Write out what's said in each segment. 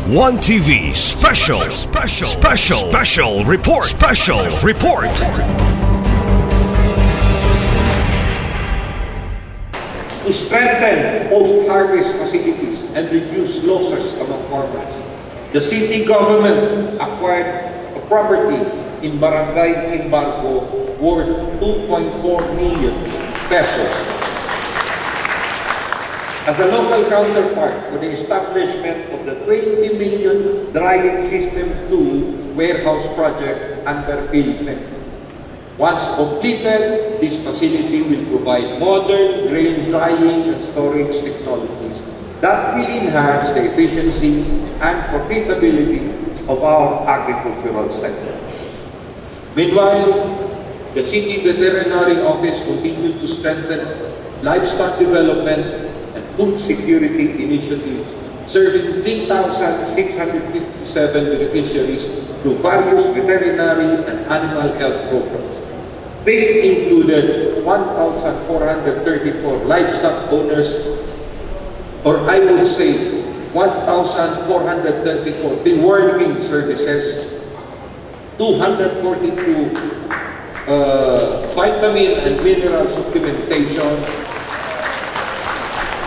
One TV special report. To strengthen post-harvest facilities and reduce losses among farmers, the city government acquired a property in Barangay Embargo worth 2.4 million pesos as a local counterpart for the establishment of the 20 million drying system 2 warehouse project under PhilHeck. Once completed, this facility will provide modern grain drying and storage technologies that will enhance the efficiency and profitability of our agricultural sector. Meanwhile, the City Veterinary Office continued to strengthen livestock development and food security initiatives, serving 3,657 beneficiaries through various veterinary and animal health programs. This included 1,434 livestock owners, or I would say 1,434 deworming services, 242 vitamin and mineral supplementation,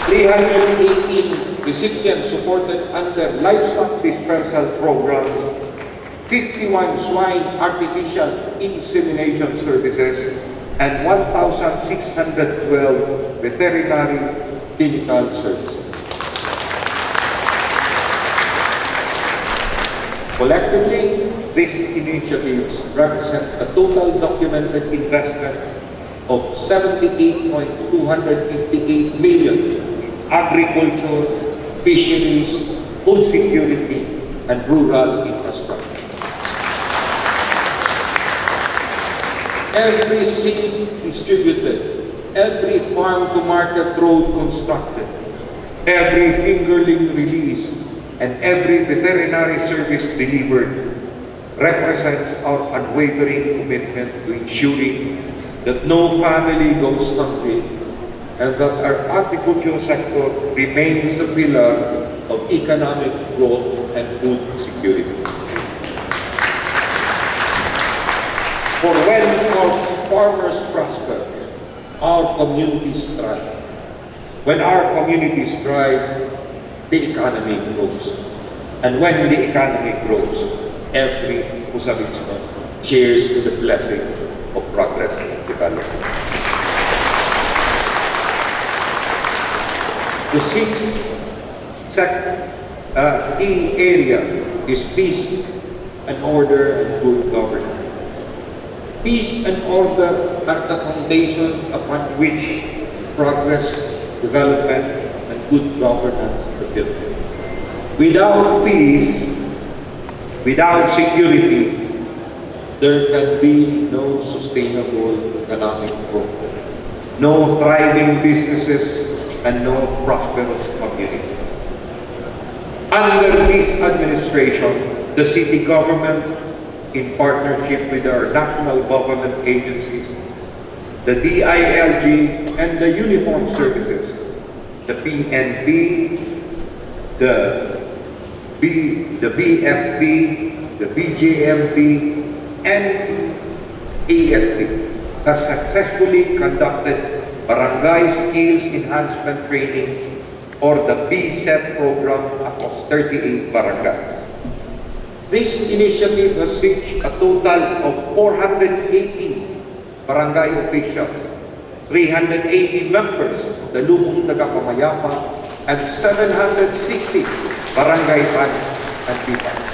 318 recipients supported under livestock dispersal programs, 51 swine artificial insemination services, and 1,612 veterinary clinical services. Collectively, these initiatives represent a total documented investment of 78.258 million in agriculture, fisheries, food security, and rural infrastructure. Every seed distributed, every farm-to-market road constructed, every fingerling released, and every veterinary service delivered represents our unwavering commitment to ensuring that no family goes hungry and that our agricultural sector remains a pillar of economic growth and food security. For when our farmers prosper, our communities thrive. When our communities thrive, the economy grows. And when the economy grows, every Pusabichno cheers to the blessings of progress and development. The sixth key area is peace and order and good governance. Peace and order are the foundation upon which progress, development, and good governance are built. Without peace, without security, there can be no sustainable economic growth, no thriving businesses, and no prosperous communities. Under this administration, the city government, in partnership with our national government agencies, the DILG and the uniformed services, the PNP, the BFP, the BJMP, and the AFP, has successfully conducted Barangay Skills Enhancement Training, or the BSET program, across 38 barangays. This initiative has reached a total of 418 barangay officials, 380 members of the Lumong Tagapamayapa, and 760 barangay planners and PIPAs.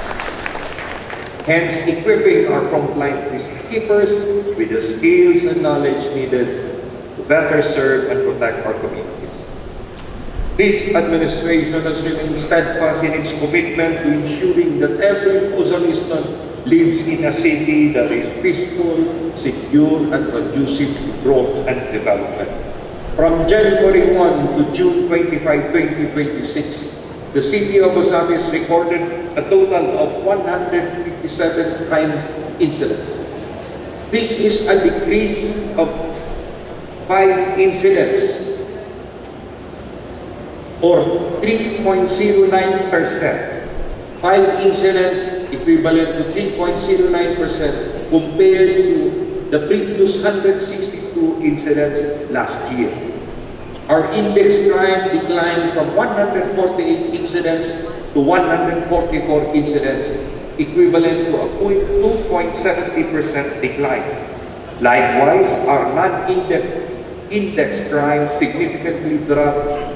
Hence, equipping our frontline peacekeepers with the skills and knowledge needed to better serve and protect our communities. This administration has remained steadfast in its commitment to ensuring that every Pusanistan lives in a city that is peaceful, secure, and conducive to growth and development. From January 1 to June 25, 2026, the city of Osamis recorded a total of 157 crime incidents. This is a decrease of 5 incidents, or 3.09%, 5 incidents equivalent to 3.09% compared to the previous 162 incidents last year. Our index crime declined from 148 incidents to 144 incidents, equivalent to a 2.70% decline. Likewise, our non-index crime significantly dropped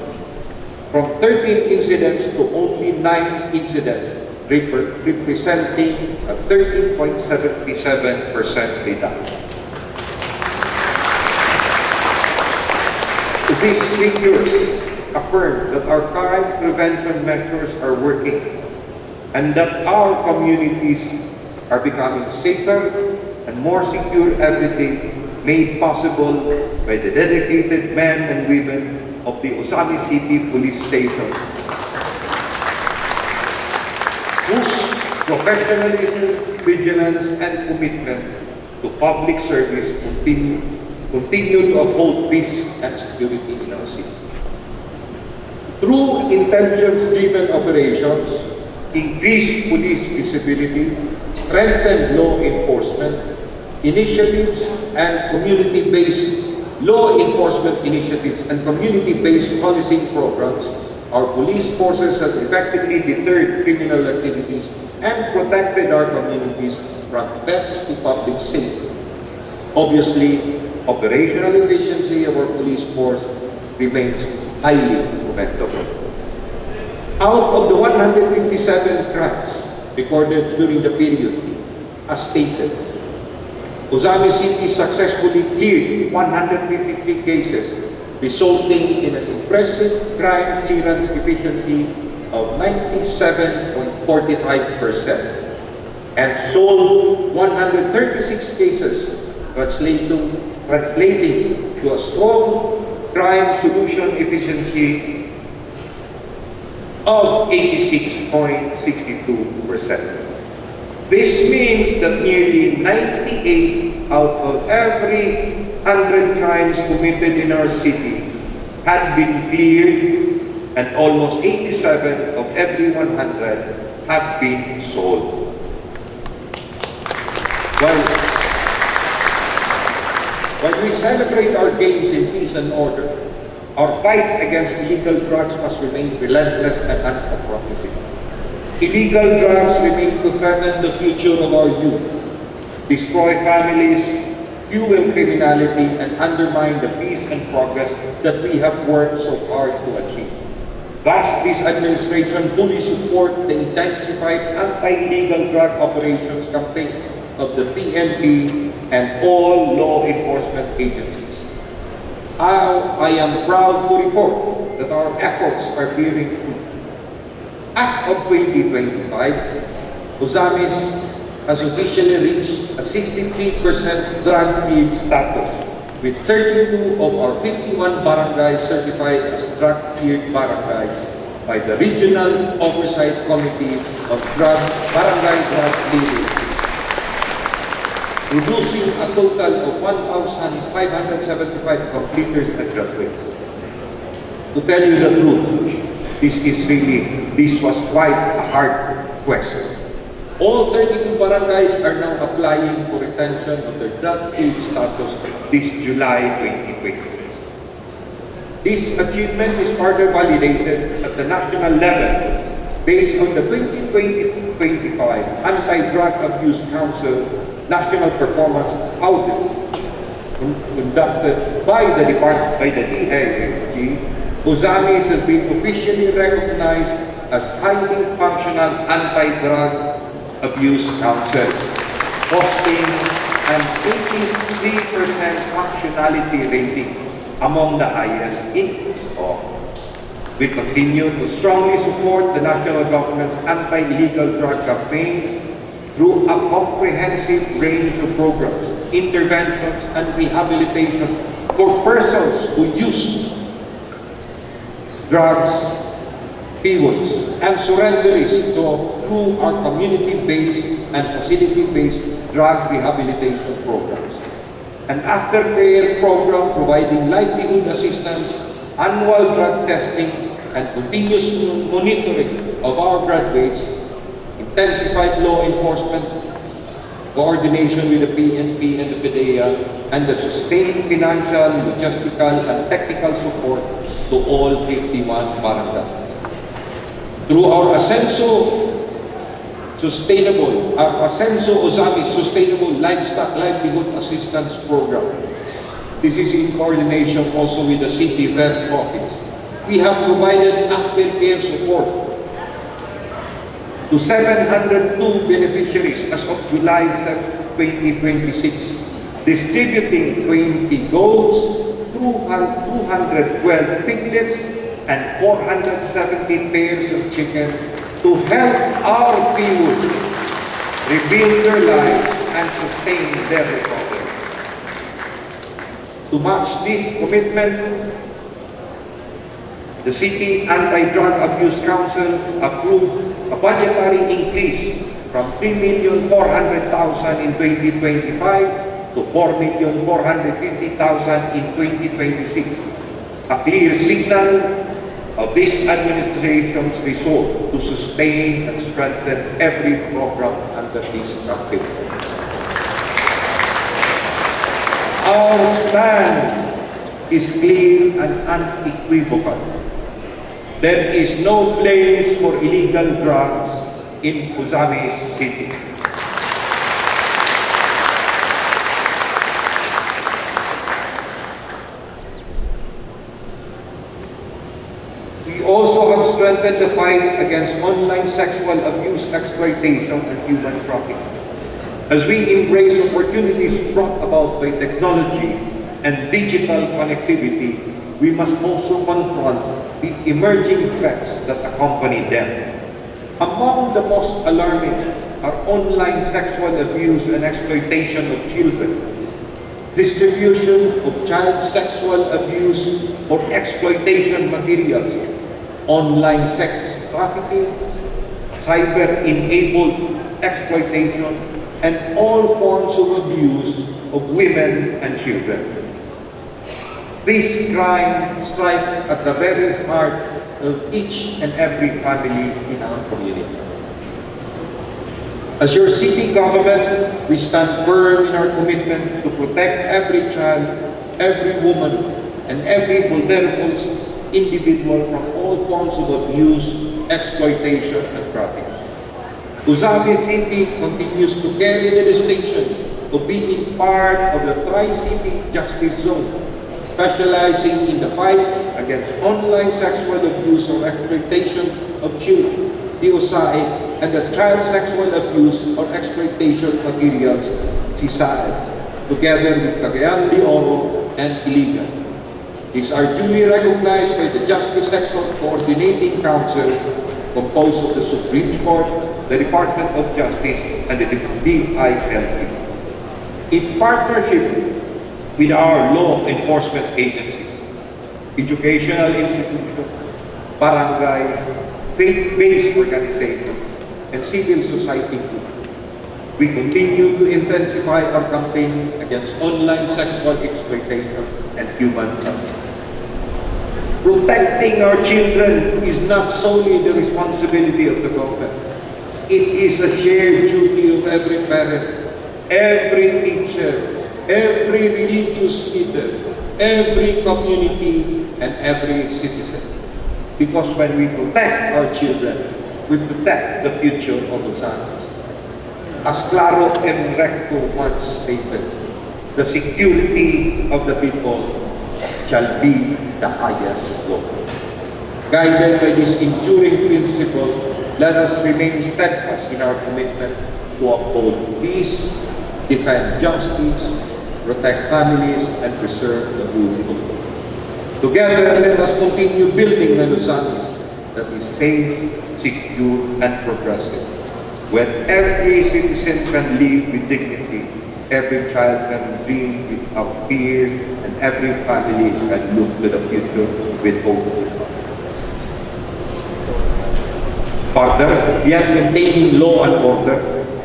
from 13 incidents to only 9 incidents, representing a 13.77% reduction. These figures affirm that our crime prevention measures are working and that our communities are becoming safer and more secure every day, made possible by the dedicated men and women of the Ozamiz City Police Station, whose professionalism, vigilance, and commitment to public service continue to uphold peace and security in our city. Through intelligence-driven operations, increased police visibility, strengthened law enforcement initiatives, and community-based law enforcement initiatives and community-based policing programs, our police forces has effectively deterred criminal activities and protected our communities from threats to public safety. Obviously, operational efficiency of our police force remains highly commendable. Out of the 157 crimes recorded during the period, as stated, Ozamiz City successfully cleared 153 cases, resulting in an impressive crime clearance efficiency of 97.45%, and solved 136 cases, translating to a strong crime solution efficiency of 86.62%. This means that nearly 98 out of every 100 crimes committed in our city had been cleared, and almost 87 of every 100 have been solved. While we celebrate our gains in peace and order, our fight against illegal drugs must remain relentless and uncompromising. Illegal drugs remain to threaten the future of our youth, destroy families, fuel criminality, and undermine the peace and progress that we have worked so hard to achieve. Thus, this administration fully supports the intensified anti-illegal drug operations campaign of the PNP and all law enforcement agencies. I am proud to report that our efforts are bearing fruit. As of 2025, Ozamiz has officially reached a 63% drug-free status, with 32 of our 51 barangays certified as drug-cleared barangays by the Regional Oversight Committee of Barangay Drug Clearing, producing a total of 1,575 completers and graduates. To tell you the truth, this was quite a hard quest. All 32 barangays are now applying for retention of their drug-free status this July 2026. This achievement is further validated at the national level based on the 2020-25 Anti-Drug Abuse Council National Performance Audit conducted by the DILG. Ozamiz has been officially recognized as highly functional anti-drug abuse council, posting an 83% functionality rating, among the highest in its law. We continue to strongly support the national government's anti-illegal drug campaign through a comprehensive range of programs, interventions, and rehabilitation for persons who use drugs, PWOs, and surrenderies through our community-based and facility-based drug rehabilitation programs. An aftercare program providing livelihood assistance, annual drug testing, and continuous monitoring of our graduates intensified law enforcement coordination with the PNP and the PDEA, and the sustained financial, logistical, and technical support to all 51 barangays. Through our Asenso Ozamis Sustainable Livestock Livelihood Assistance Program, this is in coordination also with the City Red Office. We have provided aftercare support to 702 beneficiaries as of July 2026, distributing 20 goats, 212 piglets, and 470 pairs of chicken to help our viewers rebuild their lives and sustain their recovery. To match this commitment, the City Anti-Drug Abuse Council approved a budgetary increase from 3,400,000 in 2025 to 4,450,000 in 2026. A clear signal of this administration's resolve to sustain and strengthen every program under this campaign. Our stand is clear and unequivocal. There is no place for illegal drugs in Ozamis City. We also have strengthened the fight against online sexual abuse, exploitation, and human trafficking. As we embrace opportunities brought about by technology and digital connectivity, we must also confront the emerging threats that accompany them. Among the most alarming are online sexual abuse and exploitation of children, distribution of child sexual abuse or exploitation materials, online sex trafficking, cyber-enabled exploitation, and all forms of abuse of women and children. These crimes strike at the very heart of each and every family in our community. As your city government, we stand firm in our commitment to protect every child, every woman, and every vulnerable individual from all forms of abuse, exploitation, and trafficking. Ozamis City continues to carry the distinction of being part of the Tri-City Justice Zone, specializing in the fight against online sexual abuse or exploitation of children, DOSAE, and the child sexual abuse or exploitation materials, CSAE, together with Cagayan de Oro and Iligan. These are duly recognized by the Justice Sector Coordinating Council, composed of the Supreme Court, the Department of Justice, and the DILG. In partnership with our law enforcement agencies, educational institutions, barangays, faith-based organizations, and civil society groups, we continue to intensify our campaign against online sexual exploitation and human trafficking. Protecting our children is not solely the responsibility of the government. It is a shared duty of every parent, every teacher, every religious leader, every community, and every citizen. Because when we protect our children, we protect the future of Ozamis. As Claro M. Recto once stated, the security of the people shall be the highest goal. Guided by this enduring principle, let us remain steadfast in our commitment to uphold peace, defend justice, protect families, and preserve the rule of law. Together, let us continue building an Ozamis that is safe, secure, and progressive, where every citizen can live with dignity, every child can dream without fear, and every family can look to the future with hope. Further, beyond maintaining law and order,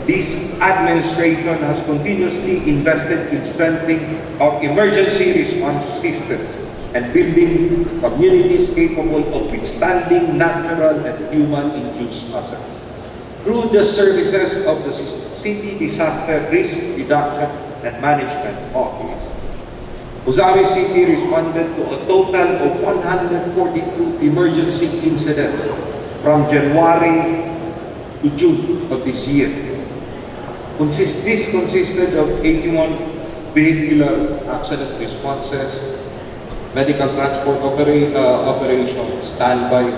this administration has continuously invested in strengthening our emergency response systems and building communities capable of withstanding natural and human-induced hazards. through the services of the City Disaster Risk Reduction and Management Office, Uzami City responded to a total of 142 emergency incidents from January to June of this year. This consisted of 81 vehicular accident responses, medical transport operations, standby,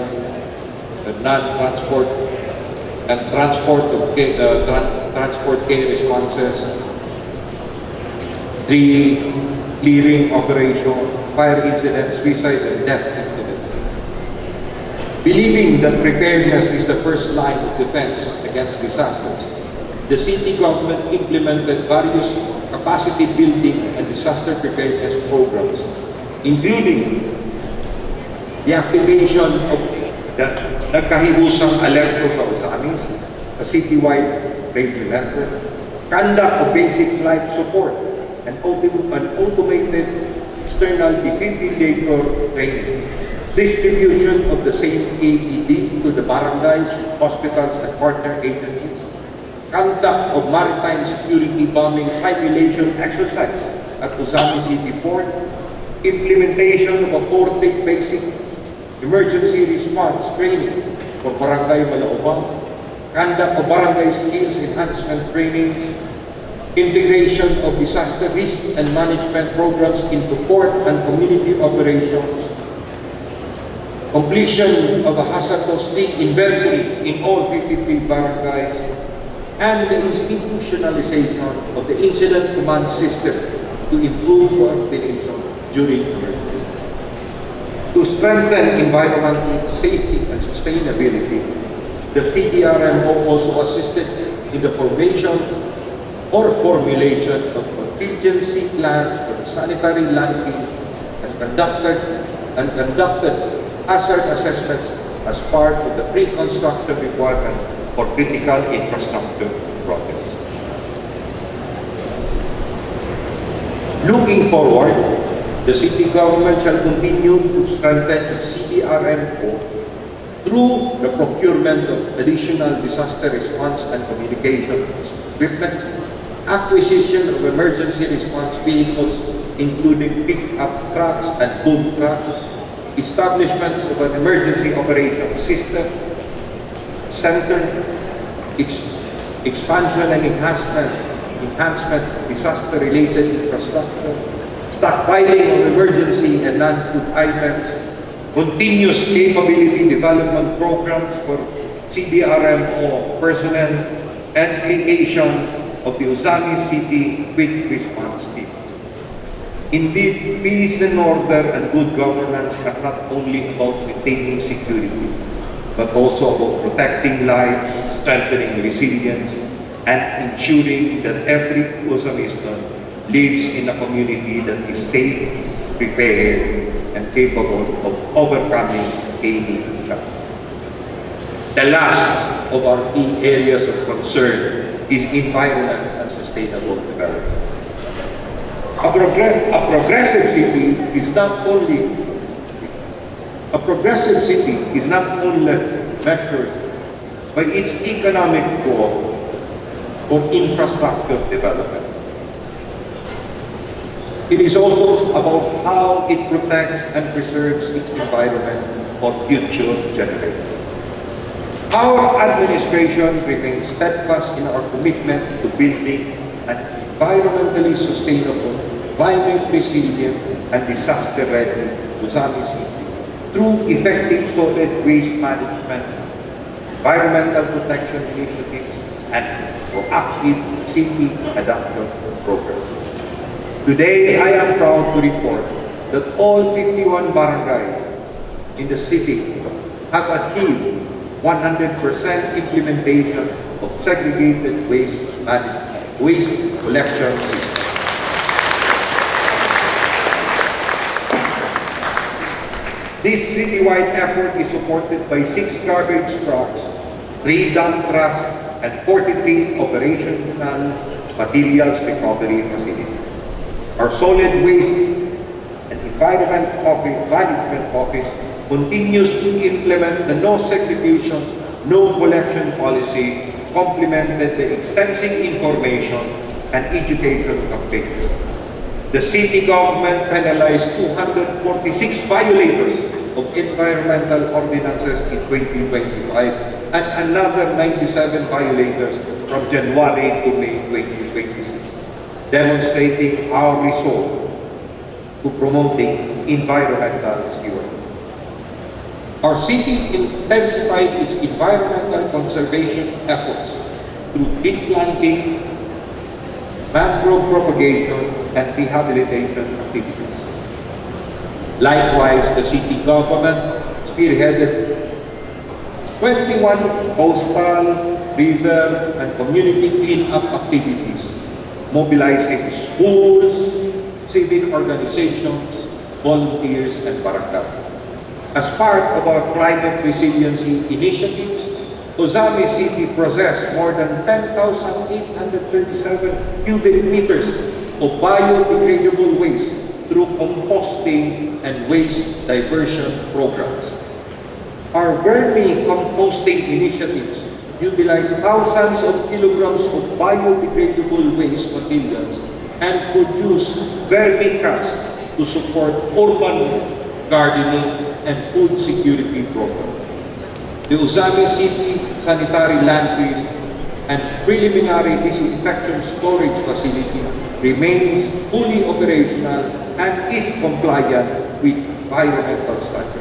non-transport, and transport care responses, 3 clearing operation, fire incidents, suicide and death incidents. Believing that preparedness is the first line of defense against disasters, the city government implemented various capacity building and disaster preparedness programs, including the activation of the Nagkahibusang Alerto sa Ozamis, a citywide radio network, conduct of basic life support, and automated external defibrillator training, distribution of the same AED to the barangays, hospitals, and partner agencies, conduct of maritime security bombing simulation exercise at Uzami City Port, implementation of a 4-day basic emergency response training for Barangay Malaubang, conduct of barangay skills enhancement trainings, integration of disaster risk and management programs into port and community operations, completion of a hazardous leak inventory in all 53 barangays, and the institutionalization of the incident command system to improve coordination during emergencies. To strengthen environmental safety and sustainability, the CDRMO also assisted in the formation or formulation of contingency plans for the sanitary landfill and conducted hazard assessments as part of the pre-construction requirement for critical infrastructure projects. Looking forward, the city government shall continue to strengthen its CDRMO through the procurement of additional disaster response and communications equipment, acquisition of emergency response vehicles, including pick-up trucks and boom trucks, establishments of an emergency operations system center, expansion and enhancement of disaster-related infrastructure, stockpiling of emergency and non-food items, continuous capability development programs for CDRMO personnel, and creation of the Uzami City Quick Response Team. Indeed, peace and order and good governance are not only about maintaining security, but also about protecting lives, strengthening resilience, and ensuring that every Uzamistan lives in a community that is safe, prepared, and capable of overcoming any challenge. The last of our key areas of concern is environment and sustainable development. A progressive city is not only measured by its economic growth or infrastructure development. It is also about how it protects and preserves its environment for future generations. Our administration remains steadfast in our commitment to building an environmentally sustainable, climate resilient, and disaster-ready Uzami City through effective solid waste management, environmental protection initiatives, and proactive city adaptation programs. Today, I am proud to report that all 51 barangays in the city have achieved 100% implementation of segregated waste management, waste collection system. This citywide effort is supported by 6 garbage trucks, 3 dump trucks, and 43 operational materials recovery facilities. Our Solid Waste and Environment Management Office continues to implement the no segregation, no collection policy complemented the extensive information and education campaigns. The city government penalized 246 violators of environmental ordinances in 2025 and another 97 violators from January to May 2026, demonstrating our resolve to promoting environmental stewardship. Our city intensified its environmental conservation efforts through tree planting, mangrove propagation, and rehabilitation activities. Likewise, the city government spearheaded 21 coastal, river, and community cleanup activities, mobilizing schools, civic organizations, volunteers, and barangay. As part of our climate resiliency initiatives, Ozami City processed more than 10,837 cubic meters of biodegradable waste through composting and waste diversion programs. Our vermi-composting initiatives utilize thousands of kilograms of biodegradable waste materials and produce vermicast to support urban gardening and food security programs. The Ozami City Sanitary Landfill and preliminary disinfection storage facility remains fully operational and is compliant with environmental standards.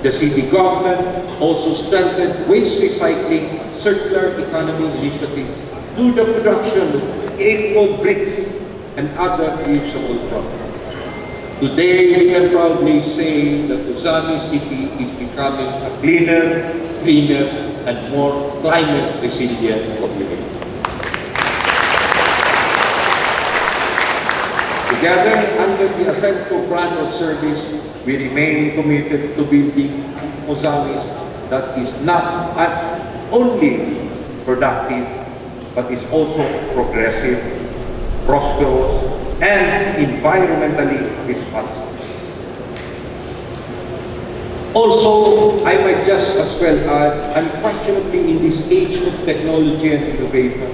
The city government also strengthened waste recycling and circular economy initiatives through the production of eco bricks and other reusable products. Today, we can proudly say that Ozami City is becoming a cleaner, and more climate resilient community. Together, under the Acento brand of service, we remain committed to building Ozamis that is not only productive, but is also progressive, prosperous, and environmentally responsible. Also, I might just as well add, unquestionably in this age of technology and innovation,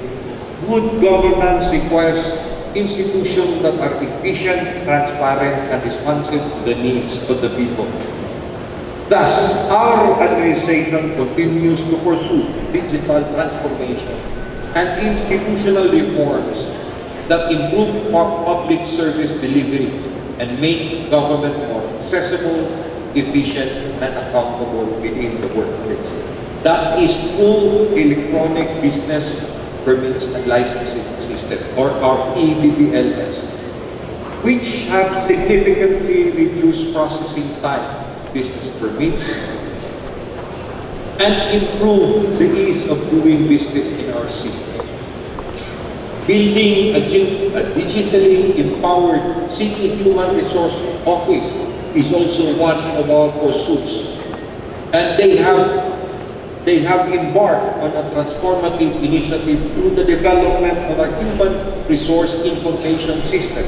good governance requires institutions that are efficient, transparent, and responsive to the needs of the people. Thus, our administration continues to pursue digital transformation and institutional reforms that improve public service delivery and make government more accessible, efficient, and accountable within the workplace. That is through electronic business permits and licensing system, or our EBPLS, which have significantly reduced processing time, business permits, and improve the ease of doing business in our city. Building a digitally empowered city human resource office is also one of our pursuits. And they have embarked on a transformative initiative through the development of a human resource information system,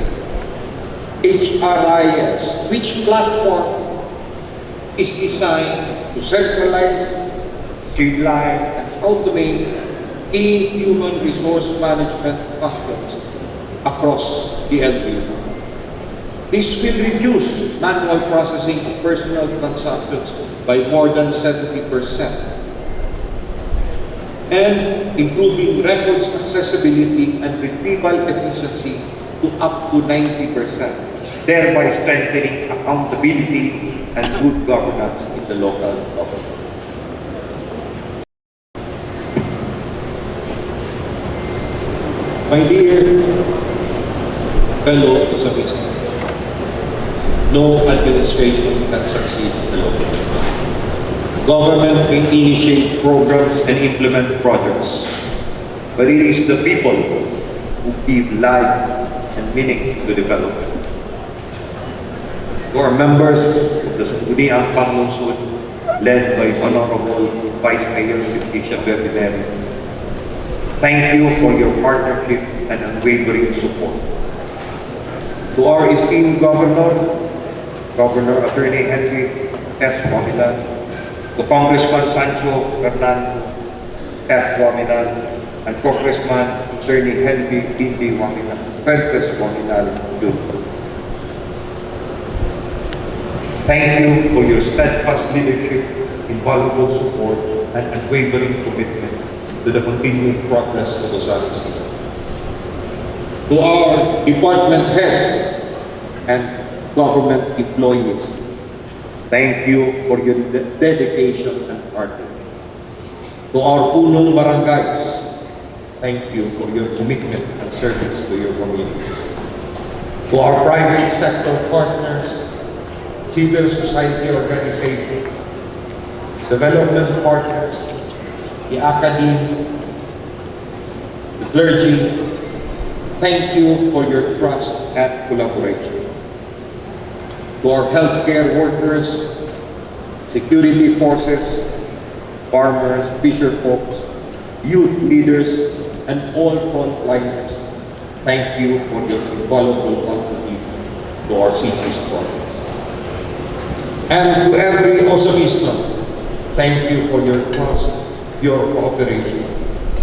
HRIS, which platform is designed to centralize, streamline, and automate key human resource management functions across the LGU. This will reduce manual processing of personal transactions by more than 70% and improving records accessibility and retrieval efficiency to up to 90%, thereby strengthening accountability and good governance in the local government. My dear fellow Ozamis, no administration can succeed alone. Government may initiate programs and implement projects, but it is the people who give life and meaning to development. To our members of the Sangguniang Panlungsod, led by Honorable Vice Mayor Simplicia Bebineri, thank you for your partnership and unwavering support. To our esteemed Governor Attorney Henry S. Momilan, to Congressman Sancho Fernando F. Waminal, and Congressman Attorney Henry Bindi Waminal, Fuentes Waminal Jr. Thank you for your steadfast leadership, invaluable support, and unwavering commitment to the continued progress of Osami City. To our department heads and government employees, thank you for your dedication and hard work. To our punong barangays, thank you for your commitment and service to your communities. To our private sector partners, civil society organizations, development partners, the academy, the clergy, thank you for your trust and collaboration. To our healthcare workers, security forces, farmers, fisher folks, youth leaders, and all frontliners, thank you for your invaluable contribution to our city's progress. And to every Osamista, thank you for your trust, your cooperation,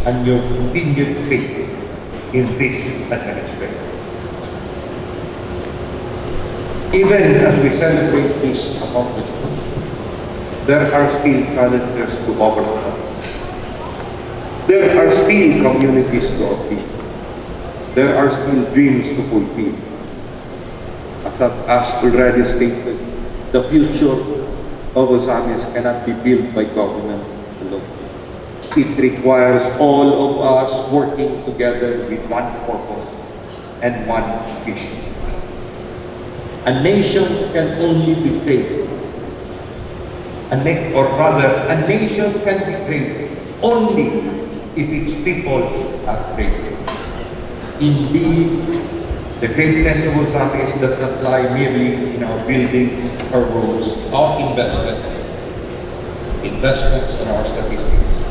and your continued faith in this administration. Even as we celebrate these accomplishments, there are still challenges to overcome. There are still communities to upkeep. There are still dreams to fulfill. As already stated, the future of Osamis cannot be built by government alone. It requires all of us working together with one purpose and one vision. A nation can only be great, a nation can be great only if its people are great. Indeed, the greatness of Osamis does not lie merely in our buildings or roads, our investments in our statistics.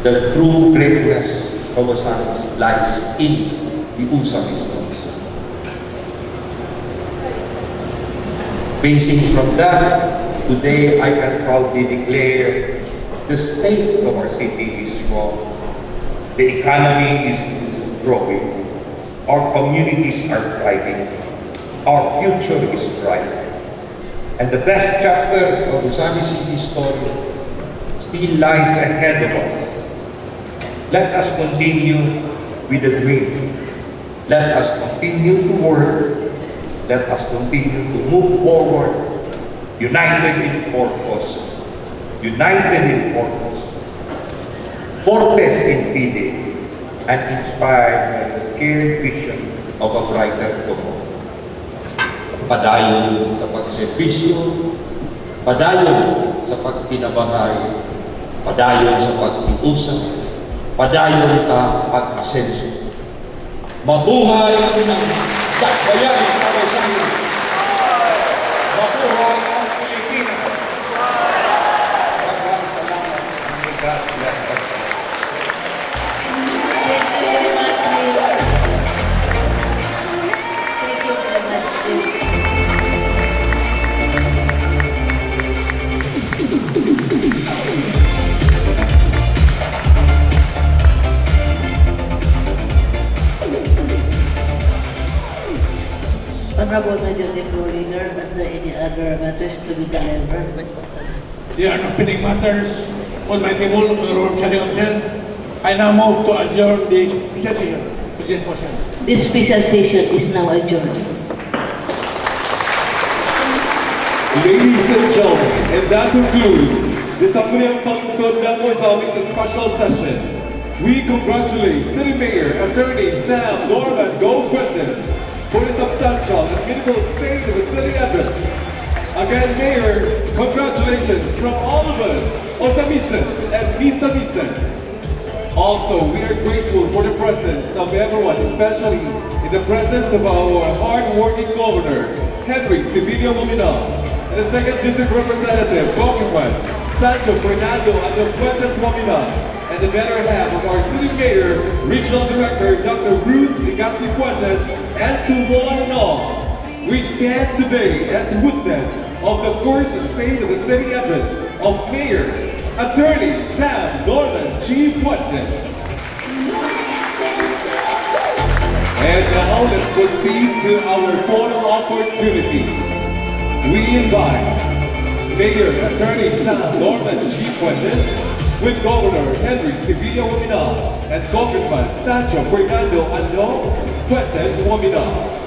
The true greatness of Osamis lies in the Osamis. Basing from that, today I can proudly declare the state of our city is strong, the economy is growing, our communities are thriving, our future is bright, and the best chapter of Osamis City's story still lies ahead of us. Let us continue with the dream. Let us continue to work. Let us continue to move forward, united in purpose, fortes in fide, and inspired by the shared vision of a brighter tomorrow. Padayon sa pagserbisyo, padayon sa pagtinabahay, padayon sa pagtiusap, padayon sa pag-asenso. Mabuhay ang dakbayan sa Osamis! Mabuhay ang Pilipinas! Maraming salamat and may God bless us. Honorable Majority Floor Leader, is there any other matters to be delivered? There are no pending matters on my table, Honorable Presiding Officer. I now move to adjourn the session. Present motion. This special session is now adjourned. Ladies and gentlemen, and that concludes the Sangguniang Panglusod ng Osamis special session. We congratulate City Mayor Attorney Sam Norman Go Fuentes for the substantial and beautiful state of the city address. Again, Mayor, congratulations from all of us, Osamistas and Visamistas. Also, we are grateful for the presence of everyone, especially in the presence of our hard-working governor, Henry Civilio Mominal, and the second district representative, Congressman Sancho Fernando and the Fuentes Mominal, and the better half of our city mayor, regional director, Dr. Ruth Legaspi Fuentes, and to one and all, we stand today as witness of the first State of the City address of Mayor Attorney Sam Norman G. Fuentes. And now let's proceed to our final opportunity. We invite Mayor Attorney Sam Norman G. Fuentes with Governor Henry Sevilla Wamina and Congressman Sancho Fernando Ano Fuentes Wamina.